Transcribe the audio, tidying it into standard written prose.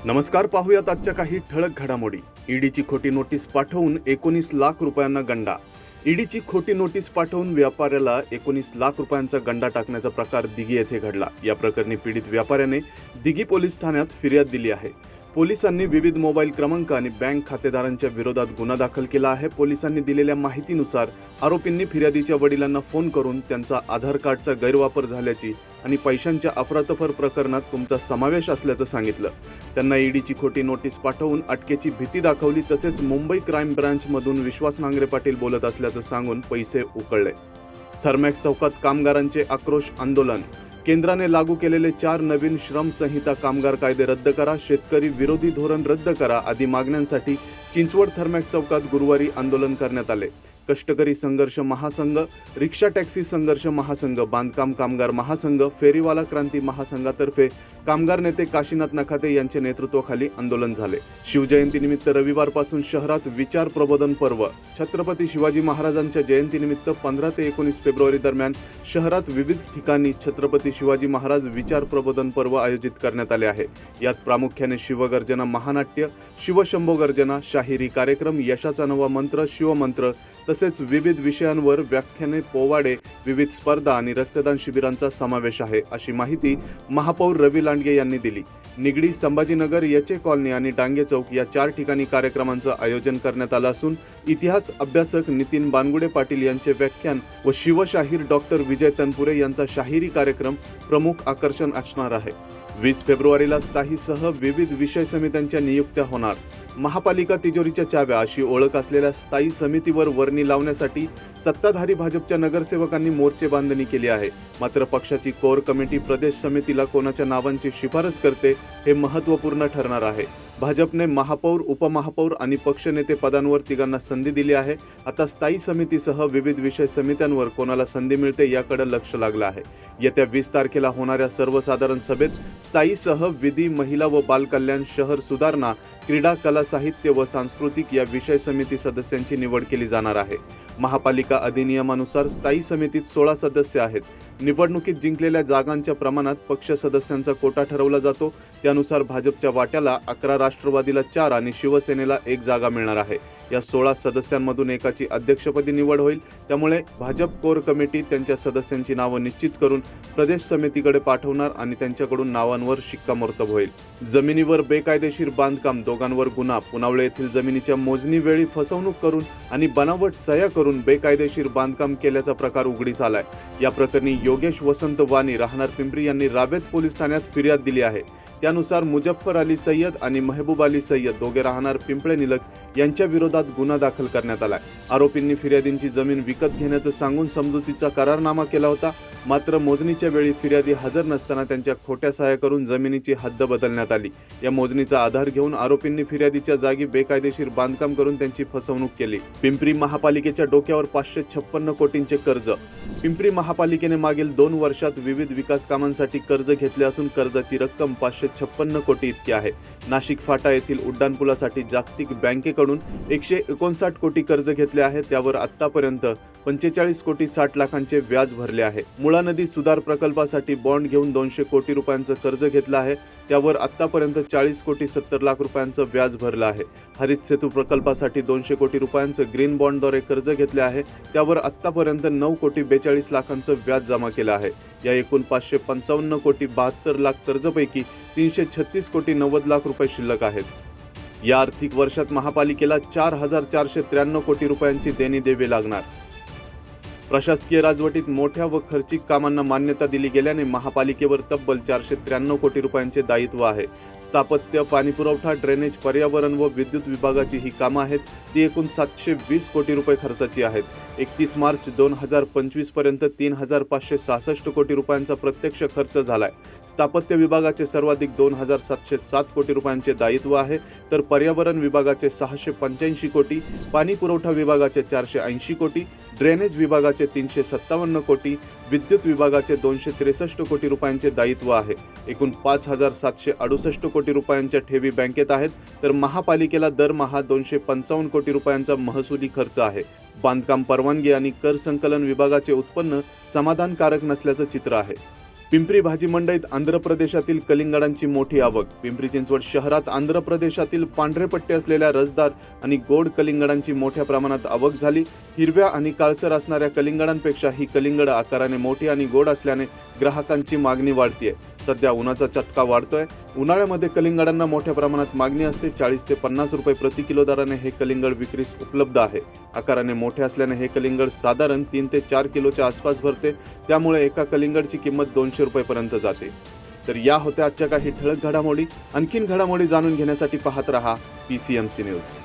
नमस्कार, पाहूयात आजच्या काही ठळक घडामोडी. ईडीची खोटी नोटीस पाठवून 19 लाख रुपयांना गंडा. ईडीची खोटी नोटीस पाठवून व्यापाऱ्याला 19 लाख रुपयांचा गंडा टाकण्याचा प्रकार दिघी येथे घडला. या प्रकरणी पीडित व्यापाऱ्याने दिघी पोलीस ठाण्यात फिर्याद दिली आहे. पोलिसांनी विविध मोबाईल क्रमांक आणि बँक खातेदारांच्या विरोधात गुन्हा दाखल केला आहे. पोलिसांनी दिलेल्या माहितीनुसार आरोपींनी फिर्यादीच्या वडिलांना फोन करून त्यांचा आधार कार्डचा गैरवापर झाल्याची आणि पैशांच्या अफरातफर प्रकरणात तुमचा समावेश असल्याचं सांगितलं. त्यांना ईडीची खोटी नोटीस पाठवून अटकेची भीती दाखवली. तसेच मुंबई क्राईम ब्रांचमधून विश्वास नांगरे पाटील बोलत असल्याचं सांगून पैसे उकळले. थर्मॅक्स चौकात कामगारांचे आक्रोश आंदोलन. केंद्राने लागू केलेले 4 नवीन श्रम संहिता कामगार कायदे रद्द करा, शेतकरी विरोधी धोरण रद्द करा आदी मागण्यांसाठी चिंचवड थर्मॅक्स चौकात गुरुवारी आंदोलन करण्यात आले. कष्टकरी संघर्ष महासंघ, रिक्षा टॅक्सी संघर्ष महासंघ, बांधकाम कामगार महासंघ, फेरीवाला क्रांती महासंघातर्फे कामगार नेते काशीनाथ नखाते यांच्या नेतृत्वाखाली आंदोलन झाले. शिवजयंतीनिमित्त रविवारपासून शहरात विचार प्रबोधन पर्व. छत्रपती शिवाजी महाराजांच्या जयंतीनिमित्त 15 ते 19 फेब्रुवारी दरम्यान शहरात विविध ठिकाणी छत्रपती शिवाजी महाराज विचार प्रबोधन पर्व आयोजित करण्यात आले आहे. यात प्रामुख्याने शिवगर्जना महानाट्य, शिवशंभो गर्जना, शाहिरी कार्यक्रम, यशाचा नवा मंत्र, शिवमंत्र तसेच विविध विषयांवर व्याख्याने, पोवाडे, विविध स्पर्धा आणि रक्तदान शिबिरांचा समावेश आहे, अशी माहिती महापौर रवी लांडगे यांनी दिली. निगडी, संभाजीनगर, यचे कॉलनी आणि डांगे चौक या 4 ठिकाणी कार्यक्रमांचं आयोजन करण्यात आलं असून इतिहास अभ्यासक नितीन बानगुडे पाटील यांचे व्याख्यान व शिवशाहीर डॉक्टर विजय तनपुरे यांचा शाहिरी कार्यक्रम प्रमुख आकर्षण असणार आहे. 20 फेब्रुवारीला स्थायीसह विविध विषय समित्यांच्या नियुक्त्या होणार. महापालिका तिजोरीच्या चाव्या अशी ओळख असलेल्या स्थायी समितीवर वर्णी लावण्यासाठी सत्ताधारी भाजपच्या नगरसेवकांनी मोर्चे बांधणी केली आहे. मात्र पक्षाची कोर कमिटी प्रदेश समितीला कोणाच्या नावांची शिफारस करते हे महत्त्वपूर्ण ठरणार आहे. भाजपने महापौर, उपमहापौर आणि पक्षनेते पदांवर तिघांना संधी दिली आहे. आता स्थायी समितीसह विविध विषय समित्यांवर कोणाला संधी मिळते याकडे लक्ष लागलं आहे. येत्या 20 तारखेला होणाऱ्या सर्वसाधारण सभेत स्थायीसह विधी, महिला व बालकल्याण, शहर सुधारणा, क्रीडा, कला, साहित्य व सांस्कृतिक या विषय समिती सदस्यांची निवड केली जाणार आहे. महापालिका अधिनियमानुसार स्थायी समितीत 16 सदस्य आहेत. निवडणुकीत जिंकलेल्या जागांच्या प्रमाणात पक्ष सदस्यांचा कोटा ठरवला जातो. त्यानुसार भाजपच्या वाट्याला 11, राष्ट्रवादीला 4 आणि शिवसेनेला 1 जागा मिळणार आहे. या 16 सदस्यांमधून एकाची अध्यक्षपदी निवड होईल. त्यामुळे भाजप कोर कमिटी त्यांच्या सदस्यांची नावं निश्चित करून प्रदेश समितीकडे पाठवणार आणि त्यांच्याकडून नावांवर शिक्कामोर्तब होईल. जमिनीवर बेकायदेशीर बांधकाम, दोघांवर गुन्हा. पुनावळे येथील जमिनीच्या मोजणीवेळी फसवणूक करून आणि बनावट सह्या करून बेकायदेशीर बांधकाम केल्याचा प्रकार उघडीस आलाय. या प्रकरणी योगेश वसंत वाणी राहणार पिंपरी यांनी रावेत पोलीस ठाण्यात फिर्याद दिली आहे. त्यानुसार मुजफ्फर अली सय्यद आणि महबूब अली सय्यद दोघे राहणार पिंपळे निलक यांच्या विरोधात गुन्हा दाखल करण्यात आलाय. आरोपींनी फिर्यादींची जमीन विकत घेण्याचं सांगून समजुतीचा करारनामा केला होता. मात्र मोजणीच्या वेळी फिर्यादी हजर नसताना त्यांच्या खोट्या सह्या करून जमिनीची हद्द बदलण्यात आली. या मोजणीचा आधार घेऊन आरोपींनी फिर्यादीच्या जागी बेकायदेशीर बांधकाम करून त्यांची फसवणूक केली. पिंपरी महापालिकेच्या डोक्यावर 556 कोटींचे कर्ज. पिंपरी महापालिकेने मागील 2 वर्षात विविध विकास कामांसाठी कर्ज घेतले असून कर्जाची रक्कम 556 कोटी इतकी आहे. नाशिक फाटा येथील उड्डाणपुलासाठी जागतिक बँकेकडून 159 कोटी कर्ज घेतले आहे. त्यावर आतापर्यंत 45 कोटी 60 लाखांचे व्याज भरले आहे. मुळा नदी सुधार प्रकल्पासाठी बॉन्ड घेऊन 200 कोटी रुपयांचं कर्ज घेतलं आहे. त्यावर आतापर्यंत 40 कोटी 70 लाख रुपयांचं व्याज भरलं आहे. हरित सेतू प्रकल्पासाठी 200 कोटी रुपयांचं ग्रीन बॉन्डद्वारे कर्ज घेतले आहे. त्यावर आतापर्यंत 9 कोटी 42 लाखांचं व्याज जमा केलं आहे. या एकूण 555 कोटी 72 लाख कर्जपैकी 336 कोटी 90 लाख रुपये शिल्लक आहेत. या आर्थिक वर्षात महापालिकेला 4493 कोटी रुपयांची देणी द्यावी लागणार. प्रशासकीय राजवटीत मोठ्या व खर्चिक कामांना मान्यता दिली गेल्याने महापालिकेवर तब्बल 493 कोटी रुपयांचे दायित्व आहे. स्थापत्य, पाणीपुरवठा, ड्रेनेज, पर्यावरण व विद्युत विभागाची ही कामं आहेत. ती एकूण 720 कोटी रुपये खर्चाची आहेत. 31 मार्च 2025 पर्यंत 3566 कोटी रुपयांचा प्रत्यक्ष खर्च झालाय. स्थापत्य विभागाचे सर्वाधिक 2707 कोटी रुपयांचे दायित्व आहे, तर पर्यावरण विभागाचे 685 कोटी, पाणी पुरवठा विभागाचे 480 कोटी, ड्रेनेज विभागाचे 357 कोटी, विद्युत विभागाचे 263 कोटी रुपयांचे दायित्व आहे. एकूण 5768 कोटी रुपयांच्या ठेवी बँकेत आहेत, तर महापालिकेला दरमहा 255 कोटी रुपयांचा महसुली खर्च आहे. बांधकाम परवानगी आणि कर संकलन विभागाचे उत्पन्न समाधानकारक नसल्याचं चित्र आहे. पिंपरी भाजी मंडईत आंध्र प्रदेशातील कलिंगडांची मोठी आवक. पिंपरी चिंचवड शहरात आंध्र प्रदेशातील पांढरे पट्टे असलेल्या रसदार आणि गोड कलिंगडांची मोठ्या प्रमाणात आवक झाली. हिरव्या आणि काळसर असणाऱ्या कलिंगडांपेक्षा ही कलिंगड आकाराने मोठी आणि गोड असल्याने ग्राहकांची मागणी वाढतीये. सध्या उन्हाचा चटका वाढतोय. उन्हाळ्यामध्ये कलिंगडांना मोठ्या प्रमाणात मागणी असते. 40 ते 50 रुपये प्रति किलो दराने हे कलिंगड विक्रीस उपलब्ध आहे. आकाराने मोठे असल्याने हे कलिंगड साधारण 3 ते 4 किलोच्या आसपास भरते. त्यामुळे एका कलिंगडची किंमत 200 रुपयेपर्यंत जाते. तर या होत्या आजच्या काही ठळक घडामोडी. आणखीन घडामोडी जाणून घेण्यासाठी पाहत रहा PCMC न्यूज.